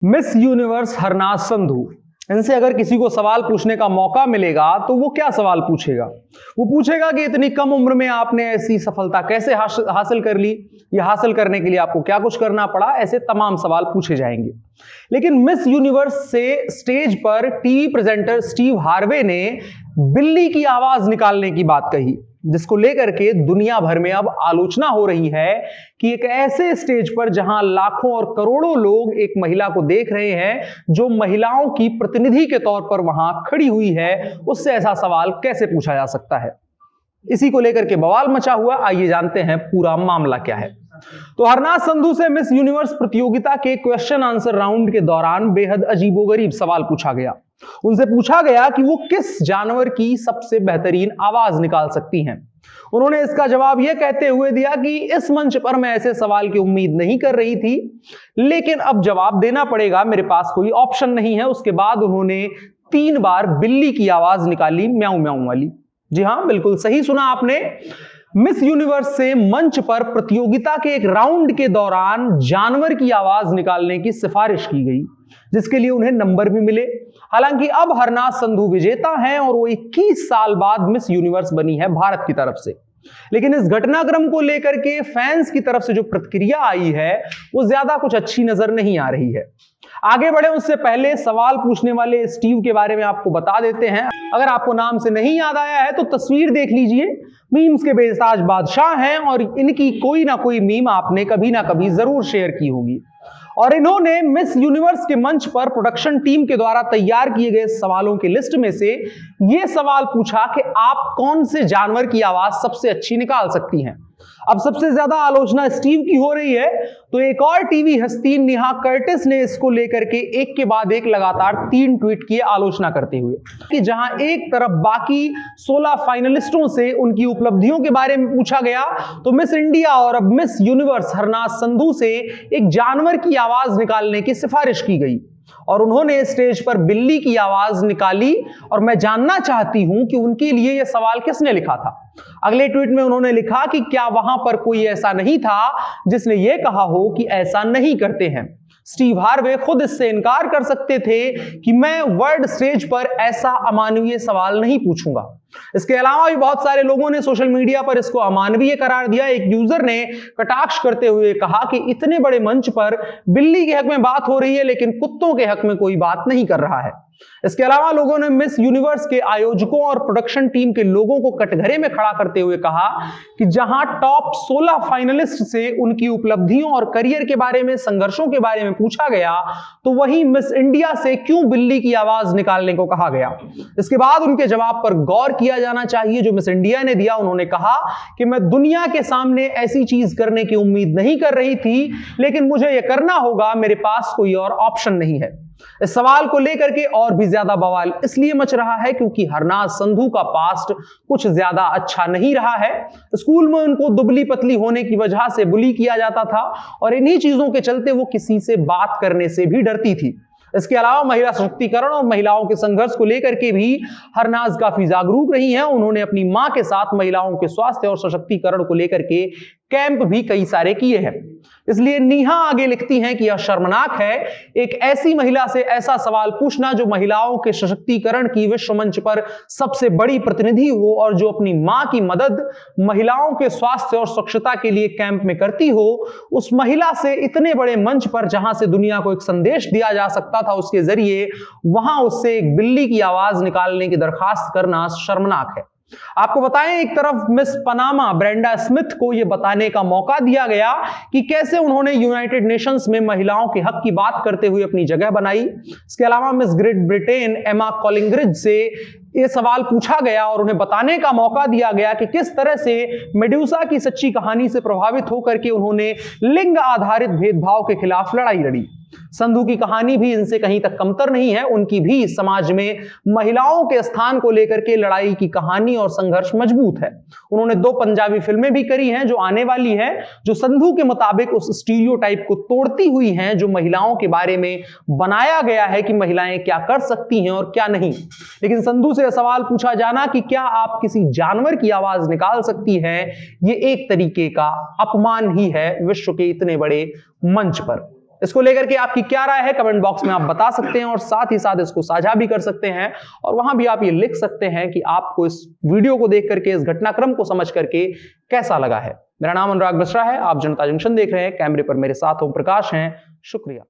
Miss universe Harnaaz Sandhu, इनसे अगर किसी को सवाल पूछने का मौका मिलेगा तो वो क्या सवाल पूछेगा? वो पूछेगा कि इतनी कम उम्र में आपने ऐसी सफलता कैसे हासिल कर ली, ये हासिल करने के लिए आपको क्या कुछ करना पड़ा, ऐसे तमाम सवाल पूछे जाएंगे। लेकिन मिस यूनिवर्स से स्टेज पर टीवी प्रेजेंटर स्टीव हार्वे ने बिल्ली की आवाज निकालने की बात कही, जिसको लेकर के दुनिया भर में अब आलोचना हो रही है कि एक ऐसे स्टेज पर जहां लाखों और करोड़ों लोग एक महिला को देख रहे हैं जो महिलाओं की प्रतिनिधि के तौर पर वहां खड़ी हुई है, उससे ऐसा सवाल कैसे पूछा जा सकता है। इसी को लेकर के बवाल मचा हुआ। आइए जानते हैं पूरा मामला क्या है। तो हरनाज संधू से मिस यूनिवर्स प्रतियोगिता के क्वेश्चन आंसर राउंड के दौरान बेहद अजीबोगरीब सवाल पूछा गया। उनसे पूछा गया कि वो किस जानवर की सबसे बेहतरीन आवाज निकाल सकती हैं। उन्होंने इसका जवाब यह कहते हुए दिया कि इस मंच पर मैं ऐसे सवाल की उम्मीद नहीं कर रही थी, लेकिन अब जवाब देना पड़ेगा, मेरे पास कोई ऑप्शन नहीं है। उसके बाद उन्होंने 3 बार बिल्ली की आवाज निकाली, म्याऊं म्याऊं वाली। जी हां, बिल्कुल सही सुना आपने। मिस यूनिवर्स से मंच पर प्रतियोगिता के एक राउंड के दौरान जानवर की आवाज निकालने की सिफारिश की गई, जिसके लिए उन्हें नंबर भी मिले। हालांकि अब हरनाज संधू विजेता हैं और वो 21 साल बाद मिस यूनिवर्स बनी है भारत की तरफ से। लेकिन इस घटनाक्रम को लेकर के फैंस की तरफ से जो प्रतिक्रिया आई है वो ज्यादा कुछ अच्छी नजर नहीं आ रही है। आगे बढ़े उससे पहले सवाल पूछने वाले स्टीव के बारे में आपको बता देते हैं। अगर आपको नाम से नहीं याद आया है तो तस्वीर देख लीजिए। मीम्स के बेताज बादशाह हैं और इनकी कोई ना कोई मीम आपने कभी ना कभी जरूर शेयर की होगी। और इन्होंने मिस यूनिवर्स के मंच पर प्रोडक्शन टीम के द्वारा तैयार किए गए सवालों की लिस्ट में से यह सवाल पूछा कि आप कौन से जानवर की आवाज सबसे अच्छी निकाल सकती हैं। अब सबसे ज्यादा आलोचना स्टीव की हो रही है, तो एक और टीवी हस्ती नेहा कर्टिस ने इसको लेकर के एक के बाद एक लगातार 3 ट्वीट किए आलोचना करते हुए कि जहां एक तरफ बाकी 16 फाइनलिस्टों से उनकी उपलब्धियों के बारे में पूछा गया, तो मिस इंडिया और अब मिस यूनिवर्स हरनाज संधू से एक जानवर की आवाज निकालने की सिफारिश की गई और उन्होंने स्टेज पर बिल्ली की आवाज निकाली। और मैं जानना चाहती हूं कि उनके लिए यह सवाल किसने लिखा था। अगले ट्वीट में उन्होंने लिखा कि क्या वहां पर कोई ऐसा नहीं था जिसने यह कहा हो कि ऐसा नहीं करते हैं। स्टीव हार्वे खुद इससे इनकार कर सकते थे कि मैं वर्ल्ड स्टेज पर ऐसा अमानवीय सवाल नहीं पूछूंगा। इसके अलावा भी बहुत सारे लोगों ने सोशल मीडिया पर इसको अमानवीय करार दिया। एक यूजर ने कटाक्ष करते हुए कहा कि इतने बड़े मंच पर बिल्ली के हक में बात हो रही है लेकिन कुत्तों के हक में कोई बात नहीं कर रहा है। इसके अलावा लोगों ने मिस यूनिवर्स के आयोजकों और प्रोडक्शन टीम के लोगों को कटघरे में खड़ा करते हुए कहा कि जहां टॉप 16 फाइनलिस्ट से उनकी उपलब्धियों और करियर के बारे में, संघर्षों के बारे में पूछा गया, तो वहीं मिस इंडिया से क्यों बिल्ली की आवाज निकालने को कहा गया। इसके बाद उनके जवाब पर गौर किया जाना चाहिए जो मिस इंडिया ने दिया। उन्होंने कहा कि मैं दुनिया के सामने ऐसी चीज करने की उम्मीद नहीं कर रही थी, लेकिन मुझे यह करना होगा, मेरे पास कोई और ऑप्शन नहीं है। इस सवाल को लेकर के और भी ज्यादा बवाल इसलिए मच रहा है क्योंकि हरनाज संधू का पास्ट कुछ ज्यादा अच्छा नहीं रहा है। स्कूल में उनको दुबली पतली होने की वजह से बुली किया जाता था और इन्हीं चीजों के चलते वो किसी से बात करने से भी डरती थी। इसके अलावा महिला सशक्तिकरण और महिलाओं के संघर्ष को लेकर के भी हरनाज काफी जागरूक रही हैं। उन्होंने अपनी मां के साथ महिलाओं के स्वास्थ्य और सशक्तिकरण को लेकर के कैंप भी कई सारे किए हैं। इसलिए नेहा आगे लिखती हैं कि यह शर्मनाक है एक ऐसी महिला से ऐसा सवाल पूछना जो महिलाओं के सशक्तिकरण की विश्व मंच पर सबसे बड़ी प्रतिनिधि हो और जो अपनी मां की मदद महिलाओं के स्वास्थ्य और स्वच्छता के लिए कैंप में करती हो। उस महिला से इतने बड़े मंच पर जहां से दुनिया को एक संदेश दिया जा सकता था, उसके जरिए वहां उससे एक बिल्ली की आवाज निकालने की दरखास्त करना शर्मनाक है। आपको बताएं, एक तरफ मिस पनामा ब्रेंडा स्मिथ को यह बताने का मौका दिया गया कि कैसे उन्होंने यूनाइटेड नेशंस में महिलाओं के हक की बात करते हुए अपनी जगह बनाई। इसके अलावा मिस ग्रेट ब्रिटेन एमा कॉलिंग्रिज से यह सवाल पूछा गया और उन्हें बताने का मौका दिया गया कि किस तरह से मेडुसा की सच्ची कहानी से प्रभावित होकर के उन्होंने लिंग आधारित भेदभाव के खिलाफ लड़ाई लड़ी। संधू की कहानी भी इनसे कहीं तक कमतर नहीं है। उनकी भी समाज में महिलाओं के स्थान को लेकर के लड़ाई की कहानी और संघर्ष मजबूत है। उन्होंने 2 पंजाबी फिल्में भी करी हैं जो आने वाली हैं, जो संधू के मुताबिक उस स्टीरियोटाइप को तोड़ती हुई हैं जो महिलाओं के बारे में बनाया गया है कि महिलाएं क्या कर सकती हैं और क्या नहीं। लेकिन संधू से सवाल पूछा जाना कि क्या आप किसी जानवर की आवाज निकाल सकती हैं, ये एक तरीके का अपमान ही है विश्व के इतने बड़े मंच पर। इसको लेकर के आपकी क्या राय है कमेंट बॉक्स में आप बता सकते हैं और साथ ही साथ इसको साझा भी कर सकते हैं और वहां भी आप ये लिख सकते हैं कि आपको इस वीडियो को देख करके, इस घटनाक्रम को समझ करके कैसा लगा है। मेरा नाम अनुराग मिश्रा है, आप जनता जंक्शन देख रहे हैं, कैमरे पर मेरे साथ ओम प्रकाश हैं। शुक्रिया।